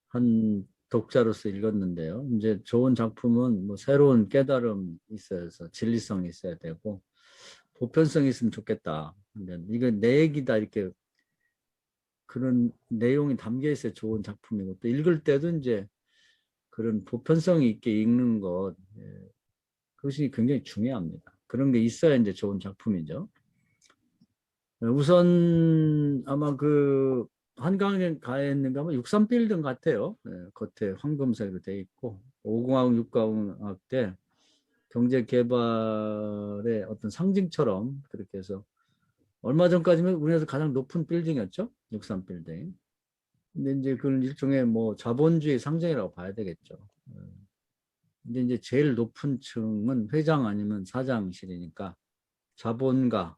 한 독자로서 읽었는데요. 이제 좋은 작품은 뭐 새로운 깨달음이 있어서 진리성이 있어야 되고 보편성이 있으면 좋겠다. 근데 이거 내 얘기다 이렇게 그런 내용이 담겨 있어야 좋은 작품이고 또 읽을 때도 이제 그런 보편성이 있게 읽는 것 그것이 굉장히 중요합니다. 그런 게 있어야 이제 좋은 작품이죠. 우선 아마 그 한강에 가 있는가 하면 63빌딩 같아요. 겉에 황금색으로 돼 있고 5공화국 6공화국 때 경제 개발의 어떤 상징처럼 그렇게 해서 얼마 전까지는 우리나라에서 가장 높은 빌딩이었죠. 63빌딩. 근데 이제 그건 일종의 뭐 자본주의 상징이라고 봐야 되겠죠. 근데 이제 제일 높은 층은 회장 아니면 사장실이니까 자본가,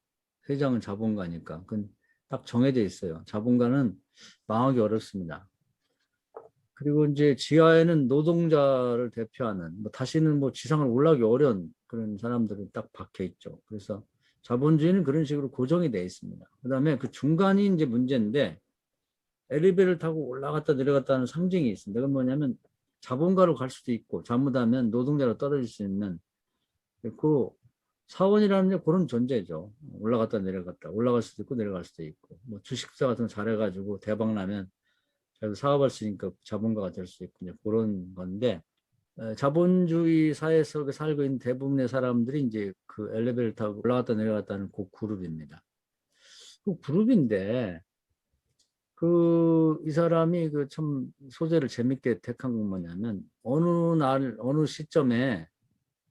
회장은 자본가니까 그건 딱 정해져 있어요. 자본가는 망하기 어렵습니다. 그리고 이제 지하에는 노동자를 대표하는 뭐 다시는 뭐 지상을 올라가기 어려운 그런 사람들은 딱 박혀 있죠. 그래서 자본주의는 그런 식으로 고정이 되어 있습니다. 그다음에 그 중간이 이제 문제인데 엘리베이터를 타고 올라갔다 내려갔다 하는 상징이 있습니다. 그건 뭐냐면 자본가로 갈 수도 있고 잘못하면 노동자로 떨어질 수 있는 그 사원이라는 게 그런 존재죠. 올라갔다 내려갔다 올라갈 수도 있고 내려갈 수도 있고 뭐 주식사 같은 거 잘해가지고 대박 나면 자기도 사업할 수 있으니까 자본가가 될 수 있고 그런 건데 자본주의 사회 속에 살고 있는 대부분의 사람들이 이제 그 엘리베이터 타고 올라갔다 내려갔다 하는 그 그룹입니다. 그 그룹인데 그 이 사람이 그 참 소재를 재밌게 택한 건 뭐냐면 어느 날 어느 시점에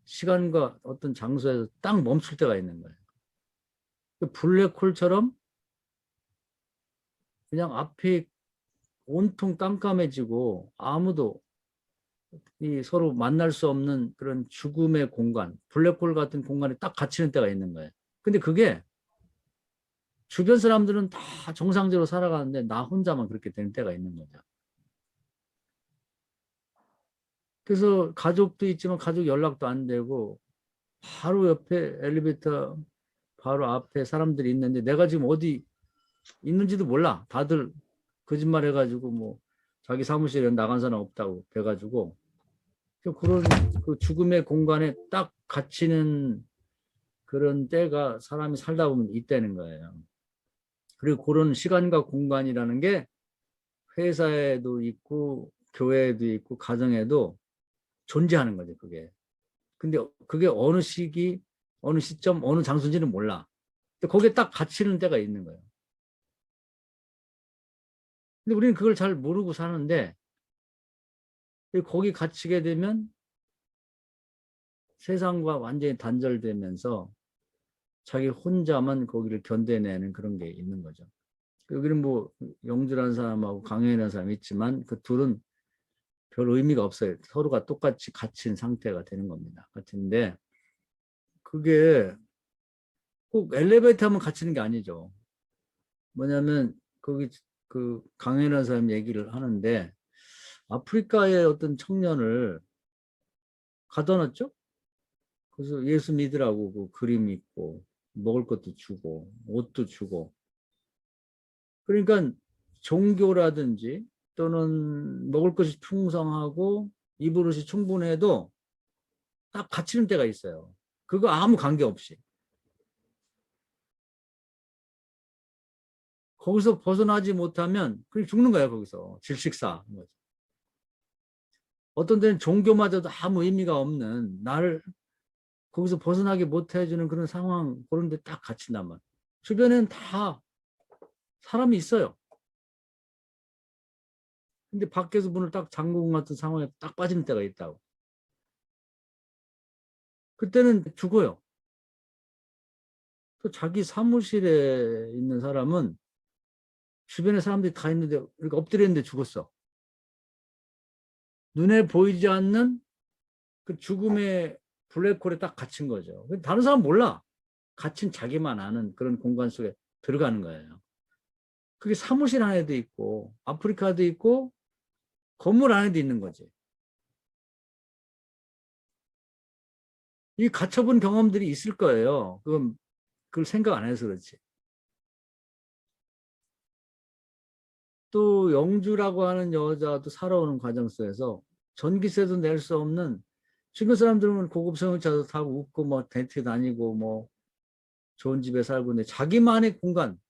시간과 어떤 장소에서 딱 멈출 때가 있는 거예요. 그 블랙홀처럼 그냥 앞이 온통 깜깜해지고 아무도 이 서로 만날 수 없는 그런 죽음의 공간, 블랙홀 같은 공간에 딱 갇히는 때가 있는 거예요. 근데 그게 주변 사람들은 다 정상적으로 살아가는데 나 혼자만 그렇게 되는 때가 있는 거죠. 그래서 가족도 있지만 가족 연락도 안 되고 바로 옆에 엘리베이터 바로 앞에 사람들이 있는데 내가 지금 어디 있는지도 몰라. 다들 거짓말 해가지고 뭐 자기 사무실에 나간 사람 없다고 해가지고 그런 그 죽음의 공간에 딱 갇히는 그런 때가 사람이 살다 보면 있다는 거예요. 그리고 그런 시간과 공간이라는 게 회사에도 있고 교회에도 있고 가정에도 존재하는 거죠, 그게. 근데 그게 어느 시기, 어느 시점, 어느 장소인지는 몰라. 근데 거기에 딱 갇히는 때가 있는 거예요. 근데 우리는 그걸 잘 모르고 사는데 거기 갇히게 되면 세상과 완전히 단절되면서 자기 혼자만 거기를 견뎌내는 그런 게 있는 거죠. 여기는 뭐 영주라는 사람하고 강현이라는 사람이 있지만 그 둘은 별 의미가 없어요. 서로가 똑같이 갇힌 상태가 되는 겁니다. 같은데 그게 꼭 엘리베이터 하면 갇히는 게 아니죠. 뭐냐면 거기 그 강현이라는 사람 얘기를 하는데 아프리카의 어떤 청년을 가둬 놨죠. 그래서 예수 믿으라고 그 그림 있고 먹을 것도 주고 옷도 주고 그러니까 종교라든지 또는 먹을 것이 풍성하고 입을 옷이 충분해도 딱 갇히는 때가 있어요. 그거 아무 관계없이. 거기서 벗어나지 못하면 그냥 죽는 거예요. 거기서 질식사. 어떤 데는 종교마저도 아무 의미가 없는 나를 거기서 벗어나게 못해주는 그런 상황 그런 데 딱 갇힌단 말이에요. 주변에는 다 사람이 있어요. 근데 밖에서 문을 딱 잠그고 같은 상황에 딱 빠지는 때가 있다고. 그때는 죽어요. 또 자기 사무실에 있는 사람은 주변에 사람들이 다 있는데 이렇게 엎드려 있는데 죽었어. 눈에 보이지 않는 그 죽음의 블랙홀에 딱 갇힌 거죠. 다른 사람 몰라. 갇힌 자기만 아는 그런 공간 속에 들어가는 거예요. 그게 사무실 안에도 있고 아프리카도 있고 건물 안에도 있는 거지. 이 갇혀본 경험들이 있을 거예요. 그걸 생각 안 해서 그렇지. 또 영주라고 하는 여자도 살아오는 과정 속에서 전기세도 낼 수 없는, 지금 사람들은 고급 승용차도 타고 웃고 뭐 덴트 다니고 뭐 좋은 집에 살고, 있는데 자기만의 공간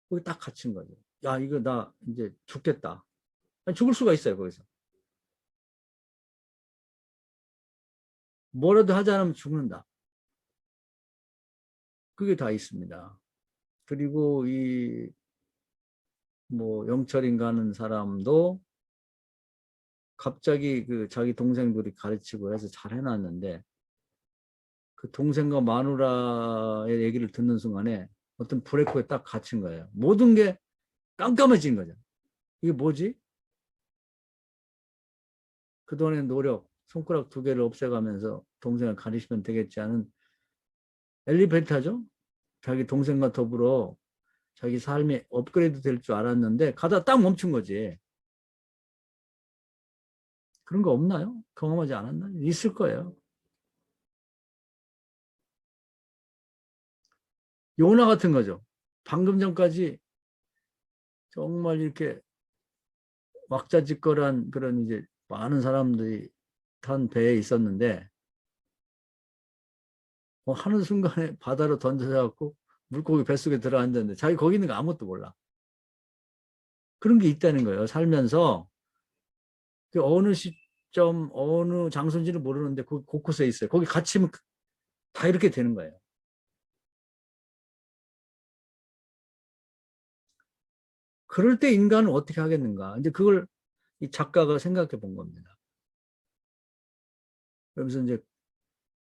거기 딱 갇힌 거죠. 야, 이거 나 이제 죽겠다. 아니, 죽을 수가 있어요. 거기서 뭐라도 하지 않으면 죽는다. 그게 다 있습니다. 그리고 이 뭐 영철인 가는 사람도 갑자기 그 자기 동생들이 가르치고 해서 잘 해놨는데, 그 동생과 마누라의 얘기를 듣는 순간에 어떤 브레이크에 딱 갇힌 거예요. 모든 게 깜깜해진 거죠. 이게 뭐지? 그동안의 노력, 손가락 두 개를 없애가면서 동생을 가리시면 되겠지 하는 엘리베이터죠. 자기 동생과 더불어 자기 삶이 업그레이드 될 줄 알았는데 가다 딱 멈춘 거지. 그런 거 없나요? 경험하지 않았나요? 있을 거예요. 요나 같은 거죠. 방금 전까지 정말 이렇게 왁자지껄한 그런 이제 많은 사람들이 탄 배에 있었는데 하는 순간에 바다로 던져져 갖고 물고기 뱃속에 들어앉았는데 자기 거기 있는 거 아무것도 몰라. 그런 게 있다는 거예요. 살면서 그 어느 시점 어느 장소인지를 모르는데 거기 곳곳에 있어요. 거기 갇히면 다 이렇게 되는 거예요. 그럴 때 인간은 어떻게 하겠는가? 이제 그걸 이 작가가 생각해 본 겁니다. 그러면서 이제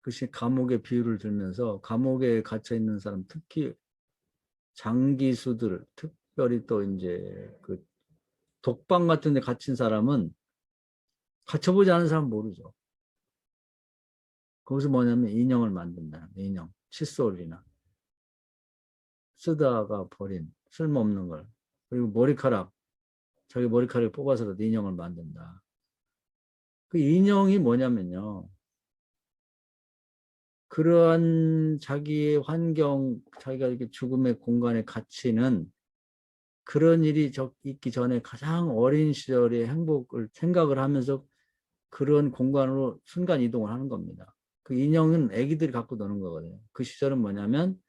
그 감옥의 비유를 들면서 감옥에 갇혀 있는 사람, 특히 장기수들, 특별히 또 이제 그 독방 같은 데 갇힌 사람은 갇혀보지 않은 사람은 모르죠. 거기서 뭐냐면 인형을 만든다. 인형, 칫솔이나 쓰다가 버린 쓸모없는 걸. 그리고 머리카락, 자기 머리카락을 뽑아서라도 인형을 만든다. 그 인형이 뭐냐면요. 그러한 자기의 환경, 자기가 이렇게 죽음의 공간에 갇히는 그런 일이 있기 전에 가장 어린 시절의 행복을 생각을 하면서 그런 공간으로 순간 이동을 하는 겁니다. 그 인형은 애기들이 갖고 노는 거거든요. 그 시절은 뭐냐면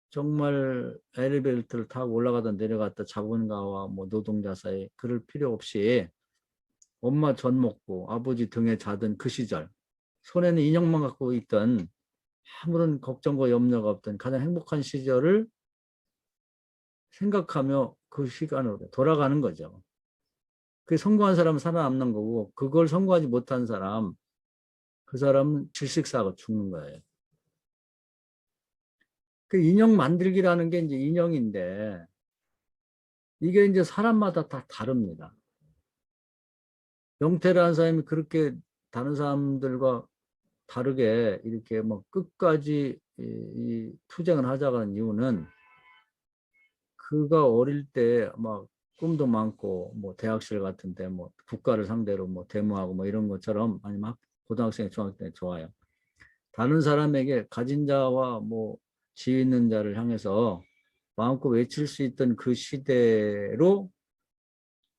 정말 엘리베이터를 타고 올라가다 내려갔다 자본가와 뭐 노동자 사이 그럴 필요 없이 엄마 젖 먹고 아버지 등에 자던 그 시절, 손에는 인형만 갖고 있던 아무런 걱정과 염려가 없던 가장 행복한 시절을 생각하며 그 시간으로 돌아가는 거죠. 그 성공한 사람은 살아남는 거고 그걸 성공하지 못한 사람, 그 사람은 질식사하고 죽는 거예요. 그 인형 만들기라는 게 이제 인형인데 이게 이제 사람마다 다 다릅니다. 영태라는 사람이 그렇게 다른 사람들과 다르게 이렇게 뭐 끝까지 이 투쟁을 하자고 하는 이유는 그가 어릴 때 막 꿈도 많고 뭐 대학실 같은데 뭐 국가를 상대로 뭐 데모하고 뭐 이런 것처럼, 아니면 고등학생 중학생 때 좋아요. 다른 사람에게 가진 자와 뭐 지위 있는 자를 향해서 마음껏 외칠 수 있던 그 시대로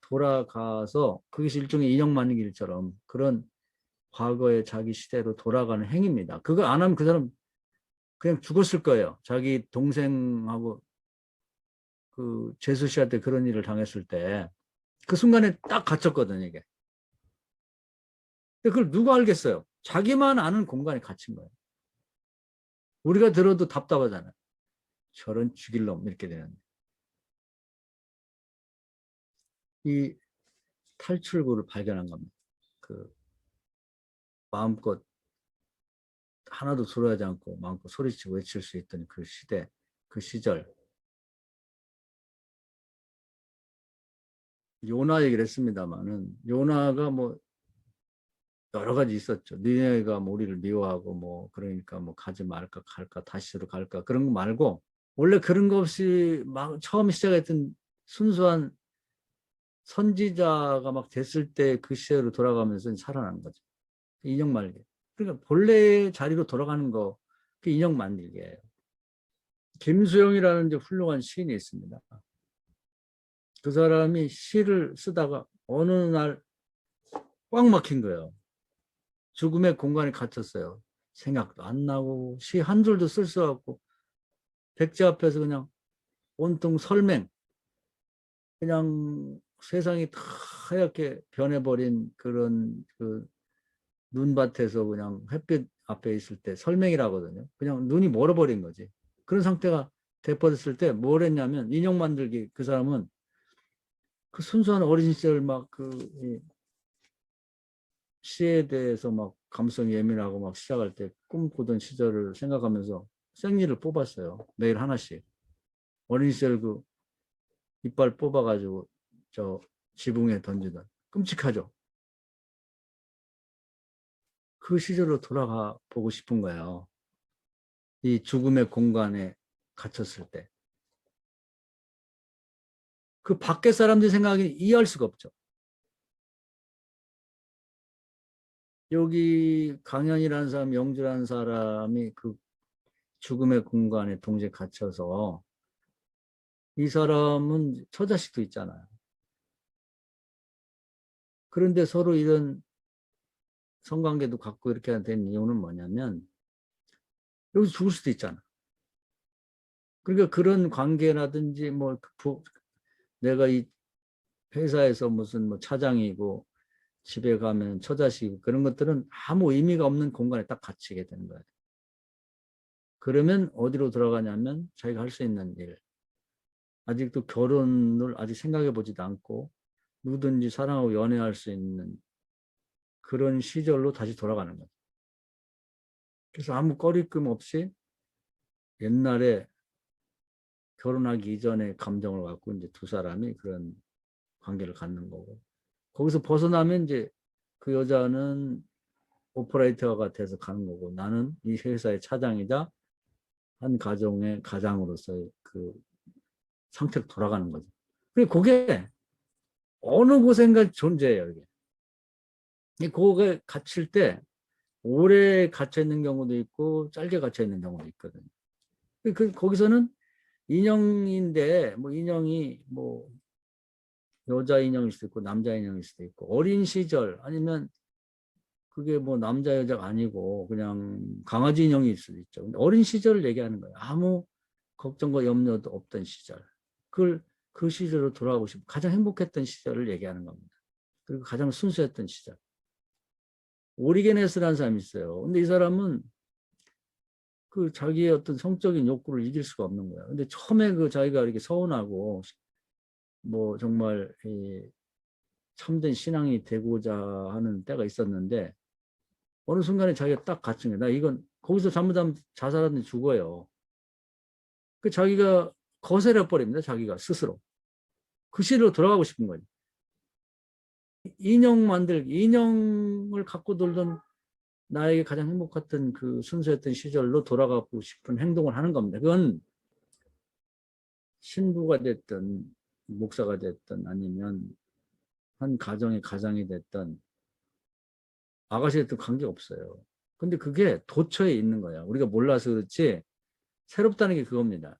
돌아가서 그것이 일종의 인형 만들기 일처럼 그런 과거의 자기 시대로 돌아가는 행위입니다. 그거 안 하면 그 사람 그냥 죽었을 거예요. 자기 동생하고 그 제수 씨한테 그런 일을 당했을 때 그 순간에 딱 갇혔거든요, 이게. 근데 그걸 누가 알겠어요? 자기만 아는 공간에 갇힌 거예요. 우리가 들어도 답답하잖아요. 저런 죽일 놈 이렇게 되는데. 이 탈출구를 발견한 겁니다. 그 마음껏 하나도 두려워하지 않고 마음껏 소리치고 외칠 수 있던 그 시대, 그 시절. 요나 얘기를 했습니다만은 요나가 뭐 여러 가지 있었죠. 니네가 뭐 우리를 미워하고 뭐 그러니까 뭐 가지 말까 갈까 다시로 갈까 그런 거 말고 원래 그런 거 없이 막 처음 시작했던 순수한 선지자가 막 됐을 때 그 시대로 돌아가면서 살아나는 거죠. 인형 말기. 그러니까 본래의 자리로 돌아가는 거, 그 인형 만들기예요. 김수영이라는 이제 훌륭한 시인이 있습니다. 그 사람이 시를 쓰다가 어느 날 꽉 막힌 거예요. 죽음의 공간에 갇혔어요. 생각도 안 나고 시 한 줄도 쓸 수 없고 백지 앞에서 그냥 온통 설맹, 그냥 세상이 다 하얗게 변해버린 그런 그 눈밭에서 그냥 햇빛 앞에 있을 때 설맹이라거든요. 그냥 눈이 멀어버린 거지. 그런 상태가 돼버렸을 때 뭘 했냐면 인형 만들기, 그 사람은 그 순수한 어린 시절 막 그 시에 대해서 막 감성이 예민하고 막 시작할 때 꿈꾸던 시절을 생각하면서 생리를 뽑았어요. 매일 하나씩. 어린 시절 그 이빨 뽑아가지고 저 지붕에 던지던, 끔찍하죠. 그 시절로 돌아가 보고 싶은 거예요. 이 죽음의 공간에 갇혔을 때. 그 밖에 사람들 생각이 이해할 수가 없죠. 여기 강연이라는 사람, 영주라는 사람이 그 죽음의 공간에 동시에 갇혀서 이 사람은 처자식도 있잖아요. 그런데 서로 이런 성관계도 갖고 이렇게 된 이유는 뭐냐면 여기서 죽을 수도 있잖아. 그러니까 그런 관계라든지 뭐 내가 이 회사에서 무슨 뭐 차장이고 집에 가면 처자식이고 그런 것들은 아무 의미가 없는 공간에 딱 갇히게 되는 거예요. 그러면 어디로 들어가냐면 자기가 할 수 있는 일. 아직도 결혼을 아직 생각해 보지도 않고 누구든지 사랑하고 연애할 수 있는 그런 시절로 다시 돌아가는 거죠. 그래서 아무 꺼리낌 없이 옛날에 결혼하기 이전에 감정을 갖고 이제 두 사람이 그런 관계를 갖는 거고, 거기서 벗어나면 이제 그 여자는 오퍼레이터가 돼서 가는 거고 나는 이 회사의 차장이자 한 가정의 가장으로서의 그 상태로 돌아가는 거죠. 그리고 그게 어느 곳엔가 존재해요. 이게. 그게 갇힐 때 오래 갇혀 있는 경우도 있고 짧게 갇혀 있는 경우도 있거든요. 거기서는 인형인데 뭐 인형이 뭐 여자 인형일 수도 있고 남자 인형일 수도 있고 어린 시절 아니면 그게 뭐 남자 여자가 아니고 그냥 강아지 인형일 수도 있죠. 근데 어린 시절을 얘기하는 거예요. 아무 걱정과 염려도 없던 시절. 그걸 그 시절로 돌아가고 싶고 가장 행복했던 시절을 얘기하는 겁니다. 그리고 가장 순수했던 시절. 오리게네스라는 사람이 있어요. 근데 이 사람은 그 자기의 어떤 성적인 욕구를 이길 수가 없는 거야. 근데 처음에 그 자기가 이렇게 서운하고 뭐 정말 이 참된 신앙이 되고자 하는 때가 있었는데 어느 순간에 자기가 딱 갇힌 거야. 나 이건 거기서 잘못하면 자살하는 죽어요. 그 자기가 거세려 버립니다. 자기가 스스로. 그 시로 돌아가고 싶은 거예요. 인형 만들기, 인형을 갖고 놀던 나에게 가장 행복했던 그 순수했던 시절로 돌아가고 싶은 행동을 하는 겁니다. 그건 신부가 됐든 목사가 됐든 아니면 한 가정의 가장이 됐든 아가씨 됐든 관계없어요. 근데 그게 도처에 있는 거야. 우리가 몰라서 그렇지 새롭다는 게 그겁니다.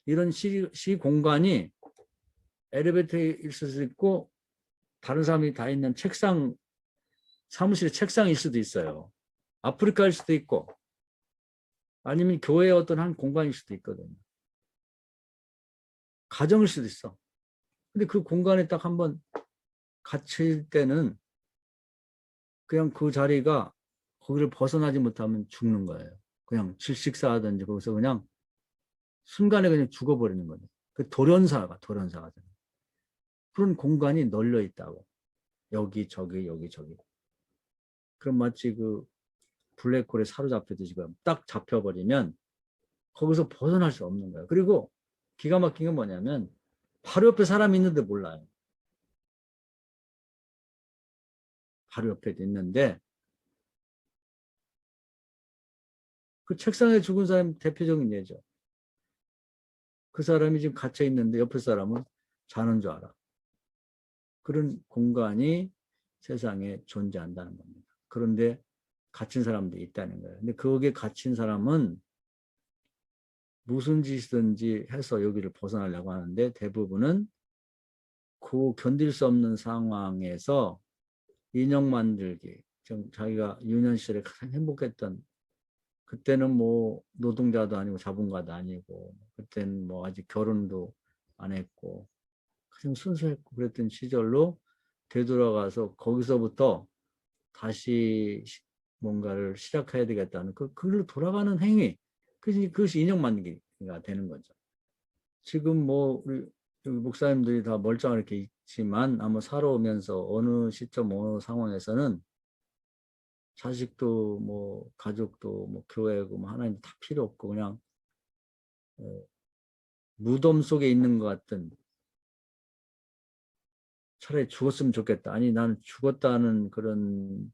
이런 시 공간이 엘리베이터에 있을 수 있고 다른 사람이 다 있는 책상, 사무실의 책상일 수도 있어요. 아프리카일 수도 있고 아니면 교회의 어떤 한 공간일 수도 있거든요. 가정일 수도 있어. 근데 그 공간에 딱 한번 갇힐 때는 그냥 그 자리가 거기를 벗어나지 못하면 죽는 거예요. 그냥 질식사하든지 거기서 그냥 순간에 그냥 죽어버리는 거죠. 그 돌연사가 그런 공간이 널려 있다고. 여기 저기 여기 저기. 그럼 마치 그 블랙홀에 사로잡히듯이 딱 잡혀버리면 거기서 벗어날 수 없는 거예요. 그리고 기가 막힌 건 뭐냐면 바로 옆에 사람이 있는데 몰라요. 바로 옆에도 있는데 그 책상에 죽은 사람이 대표적인 예죠. 그 사람이 지금 갇혀 있는데 옆에 사람은 자는 줄 알아. 그런 공간이 세상에 존재한다는 겁니다. 그런데 갇힌 사람도 있다는 거예요. 근데 거기에 갇힌 사람은 무슨 짓이든지 해서 여기를 벗어나려고 하는데 대부분은 그 견딜 수 없는 상황에서 인형 만들기. 좀 자기가 유년 시절에 가장 행복했던, 그때는 뭐 노동자도 아니고 자본가도 아니고, 그때는 뭐 아직 결혼도 안 했고 가장 순수했고 그랬던 시절로 되돌아가서 거기서부터 다시 뭔가를 시작해야 되겠다는 그걸로 돌아가는 행위. 그것이 인형 만들기가 되는 거죠. 지금 뭐 우리 목사님들이 다 멀쩡하게 있지만 아마 살아오면서 어느 시점 어느 상황에서는 자식도 뭐 가족도 뭐 교회고 뭐 하나님 다 필요 없고 그냥 무덤 속에 있는 것 같은, 차라리 죽었으면 좋겠다. 아니 나는 죽었다는 그런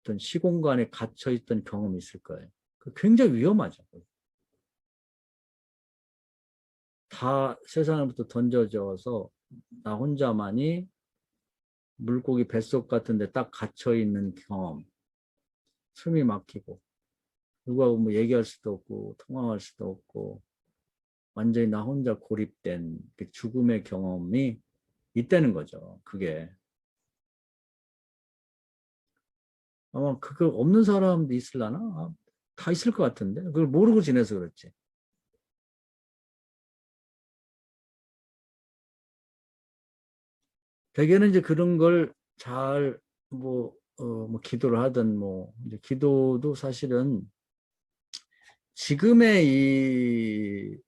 어떤 시공간에 갇혀 있던 경험이 있을 거예요. 굉장히 위험하죠. 다 세상으로부터 던져져서 나 혼자만이 물고기 뱃속 같은 데 딱 갇혀 있는 경험. 숨이 막히고 누구하고 뭐 얘기할 수도 없고 통화할 수도 없고 완전히 나 혼자 고립된 그 죽음의 경험이 있다는 거죠. 그게 아마 그거 없는 사람도 있을라나? 다 있을 것 같은데 그걸 모르고 지내서 그렇지. 대개는 이제 그런 걸 잘 뭐 기도를 하든 뭐 이제 기도도 사실은 지금의 이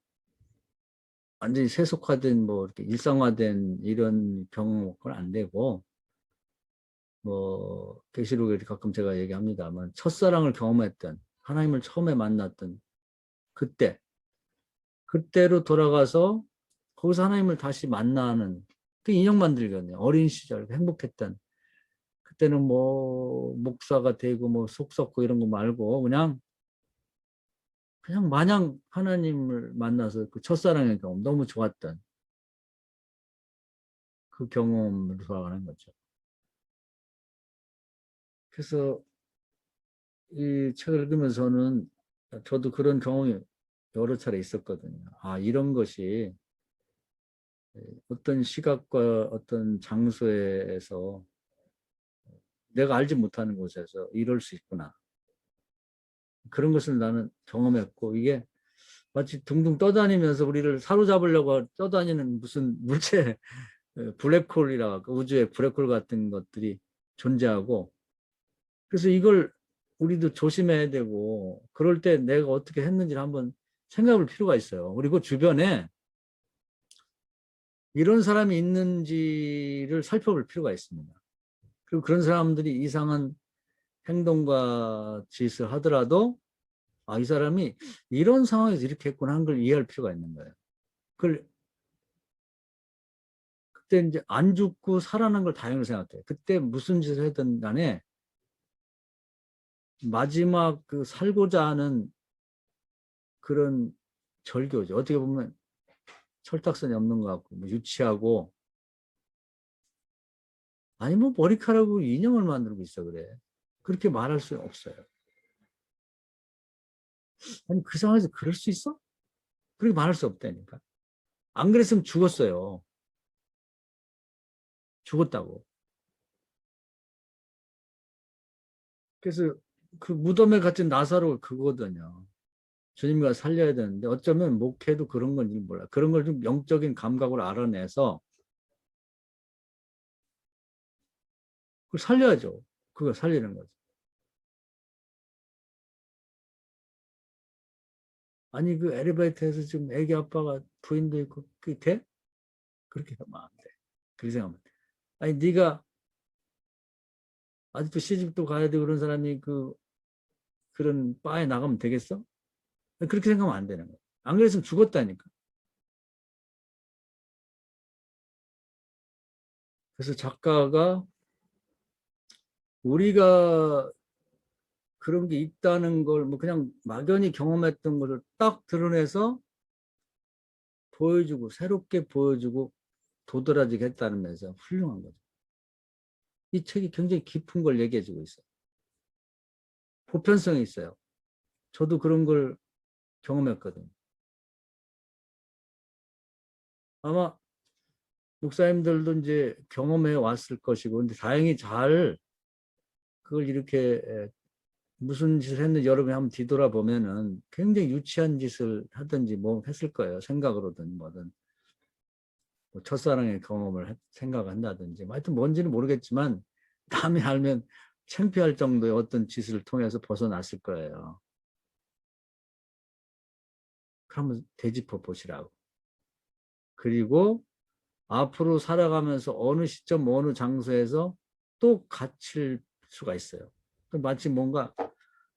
완전히 세속화된 뭐 이렇게 일상화된 이런 경험은 안 되고, 뭐 계시록에 가끔 제가 얘기합니다만 첫사랑을 경험했던, 하나님을 처음에 만났던 그때, 그때로 돌아가서 거기서 하나님을 다시 만나는 그 인형 만들기였네요. 어린 시절 행복했던, 그때는 뭐 목사가 되고 뭐 속 썩고 이런 거 말고 그냥 마냥 하나님을 만나서 그 첫사랑의 경험 너무 좋았던 그 경험으로 돌아가는 거죠. 그래서 이 책을 읽으면서는 저도 그런 경험이 여러 차례 있었거든요. 아, 이런 것이 어떤 시각과 어떤 장소에서 내가 알지 못하는 곳에서 이럴 수 있구나. 그런 것을 나는 경험했고, 이게 마치 둥둥 떠다니면서 우리를 사로잡으려고 떠다니는 무슨 물체, 블랙홀이라 우주의 블랙홀 같은 것들이 존재하고, 그래서 이걸 우리도 조심해야 되고 그럴 때 내가 어떻게 했는지를 한번 생각해 볼 필요가 있어요. 그리고 주변에 이런 사람이 있는지를 살펴볼 필요가 있습니다. 그리고 그런 사람들이 이상한 행동과 짓을 하더라도 아, 이 사람이 이런 상황에서 이렇게 했구나 하는 걸 이해할 필요가 있는 거예요. 그걸 그때 이제 안 죽고 살아난 걸 다행으로 생각해요. 그때 무슨 짓을 하든 간에 마지막 그 살고자 하는 그런 절교죠. 어떻게 보면 철딱선이 없는 것 같고 뭐 유치하고, 아니 뭐 머리카락으로 인형을 만들고 있어 그래. 그렇게 말할 수 없어요. 아니 그 상황에서 그럴 수 있어? 그렇게 말할 수 없다니까. 안 그랬으면 죽었어요. 죽었다고. 그래서 그 무덤에 갇힌 나사로 그거거든요. 주님과 살려야 되는데 어쩌면 목회도 그런 건지 몰라. 그런 걸 좀 영적인 감각으로 알아내서 그걸 살려야죠. 그걸 살리는 거죠. 아니 그 엘리베이터에서 지금 애기 아빠가 부인도 있고 그게 돼? 그렇게 하면 안 돼. 그렇게 생각하면 돼. 아니 네가 아직도 시집도 가야 되고 그런 사람이 그런 바에 나가면 되겠어? 그렇게 생각하면 안 되는 거야. 안 그랬으면 죽었다니까. 그래서 작가가 우리가 그런 게 있다는 걸 뭐 그냥 막연히 경험했던 것을 딱 드러내서 보여주고 새롭게 보여주고 도드라지게 했다는 면에서 훌륭한 거죠. 이 책이 굉장히 깊은 걸 얘기해주고 있어요. 보편성이 있어요. 저도 그런 걸 경험했거든요. 아마 목사님들도 이제 경험해 왔을 것이고, 근데 다행히 잘 그걸 이렇게 무슨 짓을 했는지 여러분이 한번 뒤돌아보면은 굉장히 유치한 짓을 하든지 뭐 했을 거예요. 생각으로든 뭐든. 뭐 첫사랑의 경험을 생각한다든지. 뭐 하여튼 뭔지는 모르겠지만 남이 알면 창피할 정도의 어떤 짓을 통해서 벗어났을 거예요. 그러면 되짚어 보시라고. 그리고 앞으로 살아가면서 어느 시점, 어느 장소에서 또 갇힐 수가 있어요. 마치 뭔가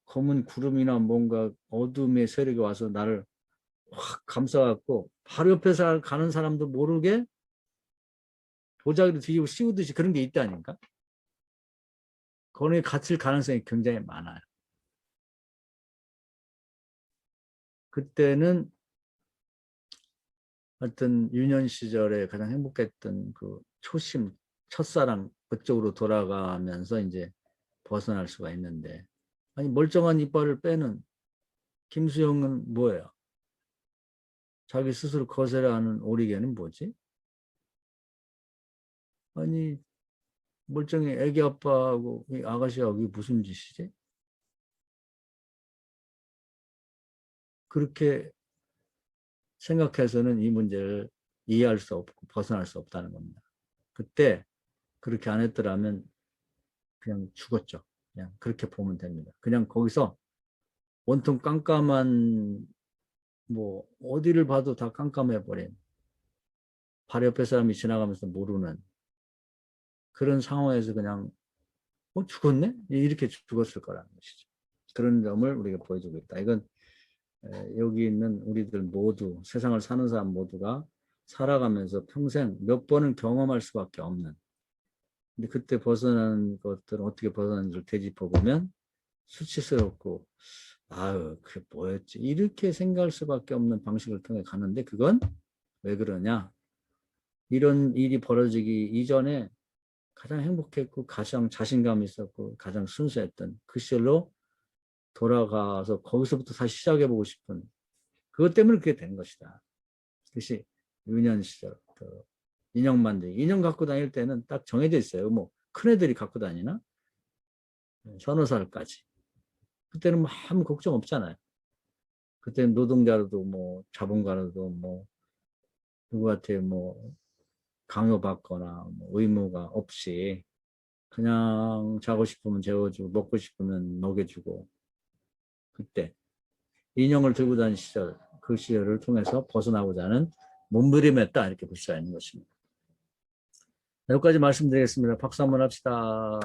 검은 구름이나 뭔가 어둠의 세력이 와서 나를 확 감싸갖고 바로 옆에서 가는 사람도 모르게 보자기를 뒤집어 씌우듯이 그런 게 있다니까. 거기에 갇힐 가능성이 굉장히 많아요. 그때는 어떤 유년 시절에 가장 행복했던 그 초심, 첫사랑 그쪽으로 돌아가면서 이제 벗어날 수가 있는데, 아니 멀쩡한 이빨을 빼는 김수영은 뭐예요? 자기 스스로 거절하는 오리개는 뭐지? 아니 멀쩡히 애기 아빠하고 이 아가씨하고 이게 무슨 짓이지? 그렇게 생각해서는 이 문제를 이해할 수 없고 벗어날 수 없다는 겁니다. 그때 그렇게 안 했더라면 그냥 죽었죠. 그냥 그렇게 보면 됩니다. 그냥 거기서 온통 깜깜한, 뭐 어디를 봐도 다 깜깜해버린, 바로 옆에 사람이 지나가면서 모르는 그런 상황에서 그냥 죽었네? 이렇게 죽었을 거라는 것이죠. 그런 점을 우리가 보여주고 있다. 이건 여기 있는 우리들 모두, 세상을 사는 사람 모두가 살아가면서 평생 몇 번은 경험할 수밖에 없는, 근데 그때 벗어난 것들은 어떻게 벗어난지를 되짚어 보면 수치스럽고, 아유 그게 뭐였지, 이렇게 생각할 수밖에 없는 방식을 통해 가는데, 그건 왜 그러냐, 이런 일이 벌어지기 이전에 가장 행복했고 가장 자신감 있었고 가장 순수했던 그 시절로 돌아가서 거기서부터 다시 시작해보고 싶은, 그것 때문에 그게 된 것이다. 그것이 유년 시절 그 인형 만들기, 인형 갖고 다닐 때는 딱 정해져 있어요. 뭐 큰애들이 갖고 다니나 서너 살까지. 그때는 뭐 아무 걱정 없잖아요. 그때는 노동자로도 뭐 자본가로도 뭐 누구한테 뭐 강요받거나 뭐 의무가 없이 그냥 자고 싶으면 재워주고 먹고 싶으면 먹여주고, 그때 인형을 들고 다니는 시절, 그 시절을 통해서 벗어나고자 하는 몸부림했다, 이렇게 볼 수가 있는 것입니다. 여기까지 말씀드리겠습니다. 박수 한번 합시다.